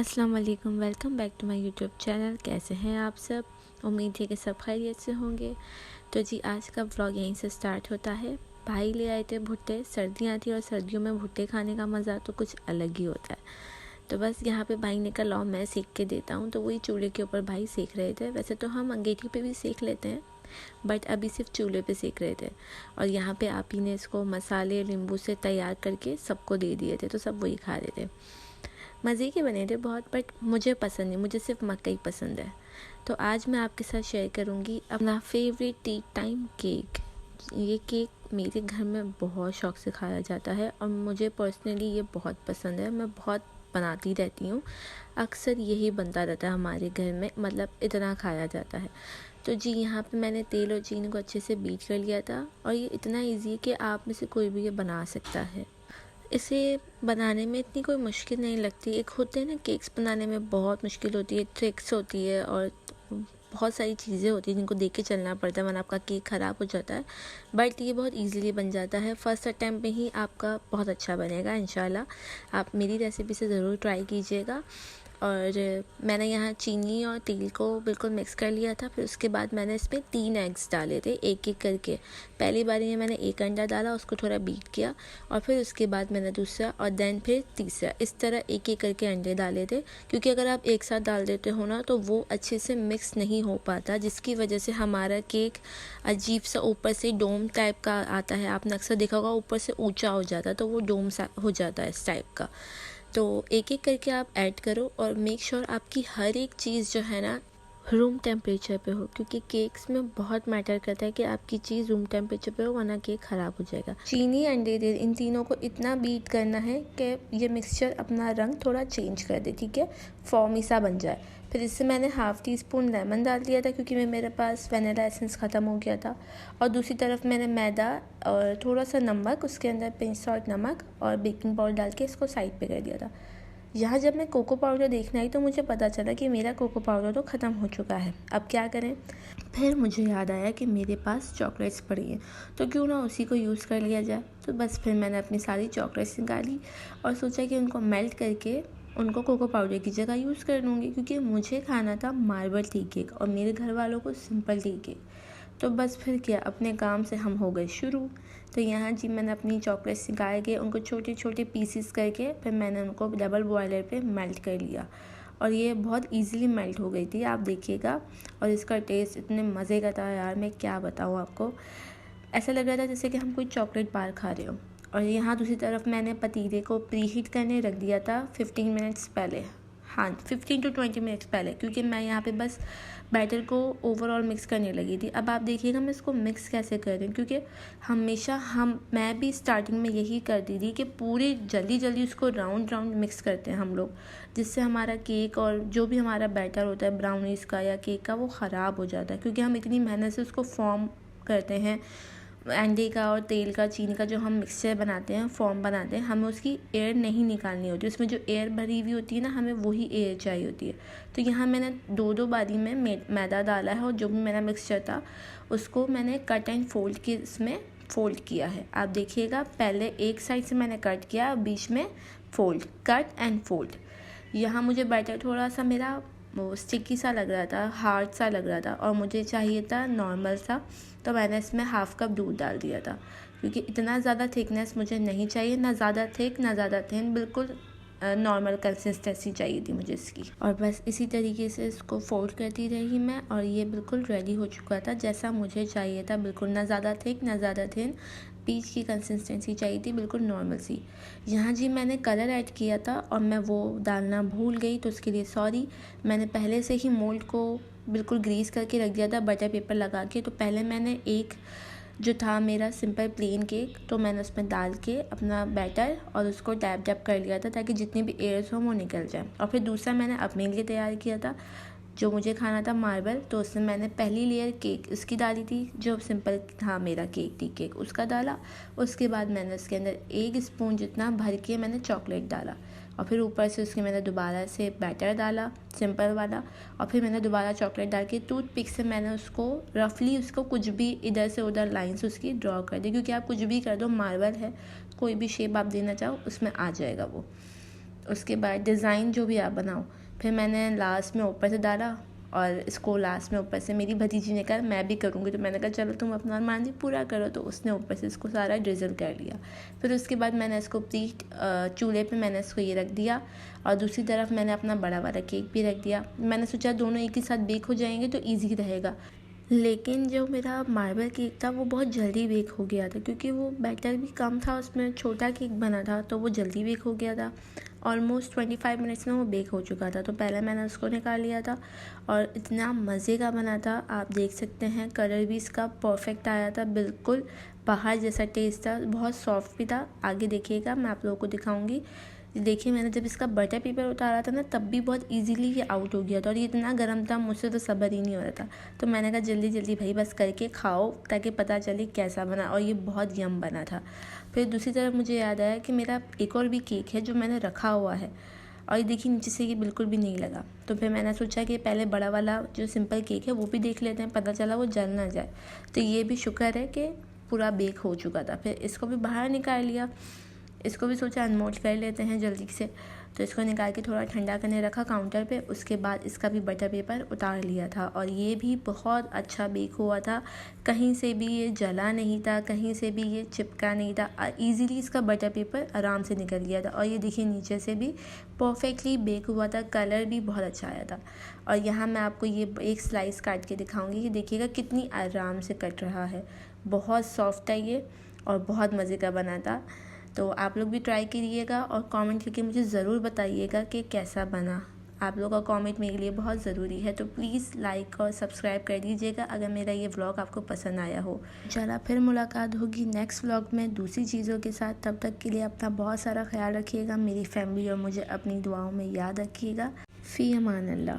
अस्सलाम वालेकुम, welcome back to my YouTube channel. कैसे हैं आप सब? उम्मीद है कि सब खैरियत से होंगे। तो जी आज का व्लॉग यहीं से स्टार्ट होता है। भाई ले आए थे भुट्टे, सर्दियाँ थी और सर्दियों में भुट्टे खाने का मज़ा तो कुछ अलग ही होता है। तो बस यहाँ पे भाई ने कहा लाओ मैं सेक के देता हूँ, तो वही चूल्हे के ऊपर भाई सेक रहे थे। वैसे तो हम अंगीठी पे भी सेक लेते हैं, बट अभी सिर्फ चूल्हे पे सेक रहे थे। और यहाँ पे आप ही ने इसको मसाले नींबू से तैयार करके सबको दे दिए थे, तो सब वही खा रहे थे। मज़े के बने थे बहुत, बट मुझे पसंद नहीं, मुझे सिर्फ मकई पसंद है। तो आज मैं आपके साथ शेयर करूँगी अपना फेवरेट टी टाइम केक। ये केक मेरे घर में बहुत शौक़ से खाया जाता है और मुझे पर्सनली ये बहुत पसंद है। मैं बहुत बनाती रहती हूँ, अक्सर यही बनता रहता है हमारे घर में, मतलब इतना खाया जाता है। तो जी यहाँ पे मैंने तेल और चीनी को अच्छे से बीट कर लिया था और ये इतना इजी है कि आप में से कोई भी ये बना सकता है। इसे बनाने में इतनी कोई मुश्किल नहीं लगती। एक होते हैं ना केक्स बनाने में बहुत मुश्किल होती है, ट्रिक्स होती है और बहुत सारी चीज़ें होती हैं जिनको देख के चलना पड़ता है, वरना आपका केक ख़राब हो जाता है। बट ये बहुत इजीली बन जाता है, फर्स्ट अटैम्प्ट में ही आपका बहुत अच्छा बनेगा इंशाल्लाह। आप मेरी रेसिपी से ज़रूर ट्राई कीजिएगा। और मैंने यहाँ चीनी और तेल को बिल्कुल मिक्स कर लिया था। फिर उसके बाद मैंने इसमें 3 एग्स डाले थे एक एक करके। पहली बारी में मैंने एक अंडा डाला, उसको थोड़ा बीट किया और फिर उसके बाद मैंने दूसरा और देन फिर तीसरा, इस तरह एक एक करके अंडे डाले थे। क्योंकि अगर आप एक साथ डाल देते हो ना तो वो अच्छे से मिक्स नहीं हो पाता, जिसकी वजह से हमारा केक अजीब सा ऊपर से डोम टाइप का आता है। आपने अक्सर देखा होगा ऊपर से ऊंचा हो जाता है, तो वो डोम सा हो जाता है इस टाइप का। तो एक एक करके आप ऐड करो और मेक श्योर आपकी हर एक चीज़ जो है ना रूम टेम्परेचर पे हो, क्योंकि केक्स में बहुत मैटर करता है कि आपकी चीज़ रूम टेम्परेचर पे हो, वरना केक ख़राब हो जाएगा। चीनी अंडे तेल इन तीनों को इतना बीट करना है कि ये मिक्सचर अपना रंग थोड़ा चेंज कर दे, ठीक है, फॉर्मी सा बन जाए। फिर इससे मैंने हाफ़ टी स्पून लेमन डाल दिया था क्योंकि मेरे पास वनीला एसेंस ख़त्म हो गया था। और दूसरी तरफ मैंने मैदा और थोड़ा सा नमक, उसके अंदर पिंच सॉल्ट नमक और बेकिंग पाउडर डाल के इसको साइड पे कर दिया था। यहाँ जब मैं कोको पाउडर देखने आई तो मुझे पता चला कि मेरा कोको पाउडर तो ख़त्म हो चुका है। अब क्या करें? फिर मुझे याद आया कि मेरे पास चॉकलेट्स पड़ी हैं, तो क्यों ना उसी को यूज़ कर लिया जाए। तो बस फिर मैंने अपनी सारी चॉकलेट्स निकाली और सोचा कि उनको मेल्ट करके उनको कोको पाउडर की जगह यूज़ कर लूँगी, क्योंकि मुझे खाना था मार्बल टी केक और मेरे घर वालों को सिंपल टी केक। तो बस फिर क्या, अपने काम से हम हो गए शुरू। तो यहाँ जी मैंने अपनी चॉकलेट्स निकाल के उनको छोटे छोटे पीसेस करके फिर मैंने उनको डबल बॉयलर पे मेल्ट कर लिया और ये बहुत इजीली मेल्ट हो गई थी, आप देखिएगा। और इसका टेस्ट इतने मज़े का था यार, मैं क्या बताऊँ आपको। ऐसा लग रहा था जैसे कि हम कोई चॉकलेट बार खा रहे हो। और यहाँ दूसरी तरफ मैंने पतीले को प्री हीट करने रख दिया था 15 मिनट्स पहले। हाँ, 15 to 20 मिनट्स पहले, क्योंकि मैं यहाँ पे बस बैटर को ओवरऑल मिक्स करने लगी थी। अब आप देखिएगा मैं इसको मिक्स कैसे कर रही हूँ, क्योंकि हमेशा मैं भी स्टार्टिंग में यही करती थी कि पूरी जल्दी जल्दी उसको राउंड राउंड मिक्स करते हैं हम लोग, जिससे हमारा केक और जो भी हमारा बैटर होता है ब्राउनीज़ का या केक का वो ख़राब हो जाता है। क्योंकि हम इतनी मेहनत से उसको फॉर्म करते हैं, अंडे का और तेल का चीनी का जो हम मिक्सचर बनाते हैं, फॉर्म बनाते हैं, हमें उसकी एयर नहीं निकालनी होती, उसमें जो एयर भरी हुई होती है ना, हमें वही एयर चाहिए होती है। तो यहाँ मैंने दो दो बारी में मैदा डाला है और जो भी मेरा मिक्सचर था उसको मैंने कट एंड फोल्ड के इसमें फोल्ड किया है। आप देखिएगा, पहले एक साइड से मैंने कट किया, बीच में फोल्ड, कट एंड फोल्ड। यहाँ मुझे बैटर थोड़ा सा मेरा वो स्टिकी सा लग रहा था, हार्ड सा लग रहा था और मुझे चाहिए था नॉर्मल सा, तो मैंने इसमें हाफ़ कप दूध डाल दिया था। क्योंकि इतना ज़्यादा थिकनेस मुझे नहीं चाहिए, ना ज़्यादा थिक ना ज़्यादा थिन, बिल्कुल नॉर्मल कंसिस्टेंसी चाहिए थी मुझे इसकी। और बस इसी तरीके से इसको फोल्ड करती रही मैं और ये बिल्कुल रेडी हो चुका था जैसा मुझे चाहिए था, बिल्कुल ना ज़्यादा थिक ना ज़्यादा थिन, बीच की कंसिस्टेंसी चाहिए थी, बिल्कुल नॉर्मल सी। यहाँ जी मैंने कलर ऐड किया था और मैं वो डालना भूल गई, तो उसके लिए सॉरी। मैंने पहले से ही मोल्ड को बिल्कुल ग्रीस करके रख दिया था बटर पेपर लगा के। तो पहले मैंने एक जो था मेरा सिंपल प्लेन केक, तो मैंने उसमें डाल के अपना बैटर और उसको टैप टैप कर लिया था ताकि जितनी भी एयर्स हो वो निकल जाए। और फिर दूसरा मैंने अपने लिए तैयार किया था, जो मुझे खाना था मार्बल, तो उसमें मैंने पहली लेयर केक उसकी डाली थी, जो सिंपल था मेरा केक टी केक, उसका डाला। उसके बाद मैंने उसके अंदर 1 स्पून जितना भर के मैंने चॉकलेट डाला और फिर ऊपर से उसके मैंने दोबारा से बैटर डाला सिंपल वाला और फिर मैंने दोबारा चॉकलेट डाल के टूथपिक से मैंने उसको रफली उसको कुछ भी इधर से उधर लाइंस उसकी ड्रॉ कर दी, क्योंकि आप कुछ भी कर दो, मार्बल है, कोई भी शेप आप देना चाहो उसमें आ जाएगा वो। उसके बाद डिज़ाइन जो भी आप बनाओ, फिर मैंने लास्ट में ऊपर से डाला और इसको लास्ट में ऊपर से मेरी भतीजी ने कहा मैं भी करूँगी, तो मैंने कहा चलो तुम अपना अरमान जी पूरा करो, तो उसने ऊपर से इसको सारा ड्रिज़ल कर लिया। फिर उसके बाद मैंने इसको प्लीट चूल्हे पे मैंने इसको ये रख दिया और दूसरी तरफ मैंने अपना बड़ा वाला केक भी रख दिया। मैंने सोचा दोनों एक ही साथ बेक हो जाएंगे तो ईजी रहेगा, लेकिन जो मेरा मार्बल केक था वो बहुत जल्दी बेक हो गया था, क्योंकि वो बैटर भी कम था, उसमें छोटा केक बना था तो वो जल्दी बेक हो गया था। ऑलमोस्ट 25 मिनट्स में वो बेक हो चुका था। तो पहले मैंने उसको निकाल लिया था और इतना मज़े का बना था, आप देख सकते हैं। कलर भी इसका परफेक्ट आया था, बिल्कुल बाहर जैसा टेस्ट था, बहुत सॉफ्ट भी था। आगे देखिएगा, मैं आप लोगों को दिखाऊंगी। देखिए मैंने जब इसका बटर पेपर उतारा था ना, तब भी बहुत इजीली ये आउट हो गया था और ये इतना गर्म था, मुझसे तो सब्र ही नहीं हो रहा था। तो मैंने कहा जल्दी जल्दी भाई बस करके खाओ ताकि पता चले कैसा बना, और ये बहुत यम बना था। फिर दूसरी तरफ मुझे याद आया कि मेरा एक और भी केक है जो मैंने रखा हुआ है, और ये देखिए नीचे से ये बिल्कुल भी नहीं लगा। तो फिर मैंने सोचा कि पहले बड़ा वाला जो सिंपल केक है वो भी देख लेते हैं, पता चला वो जल ना जाए। तो ये भी शुक्र है कि पूरा बेक हो चुका था। फिर इसको भी बाहर निकाल लिया, इसको भी सोचा अनमोल्ड कर लेते हैं जल्दी से। तो इसको निकाल के थोड़ा ठंडा करने रखा काउंटर पे। उसके बाद इसका भी बटर पेपर उतार लिया था और ये भी बहुत अच्छा बेक हुआ था। कहीं से भी ये जला नहीं था, कहीं से भी ये चिपका नहीं था, इजीली इसका बटर पेपर आराम से निकल गया था। और ये देखिए नीचे से भी परफेक्टली बेक हुआ था, कलर भी बहुत अच्छा आया था। और यहाँ मैं आपको ये एक स्लाइस काट के दिखाऊंगी कि देखिएगा कितनी आराम से कट रहा है। बहुत सॉफ्ट है ये और बहुत मज़े का बना था। तो आप लोग भी ट्राई करिएगा और कमेंट करके मुझे ज़रूर बताइएगा कि कैसा बना। आप लोग का कमेंट मेरे लिए बहुत ज़रूरी है, तो प्लीज़ लाइक और सब्सक्राइब कर दीजिएगा अगर मेरा ये व्लॉग आपको पसंद आया हो। चला फिर मुलाकात होगी नेक्स्ट व्लॉग में दूसरी चीज़ों के साथ। तब तक के लिए अपना बहुत सारा ख्याल रखिएगा, मेरी फैमिली और मुझे अपनी दुआओं में याद रखिएगा। फ़ी अमान अल्लाह।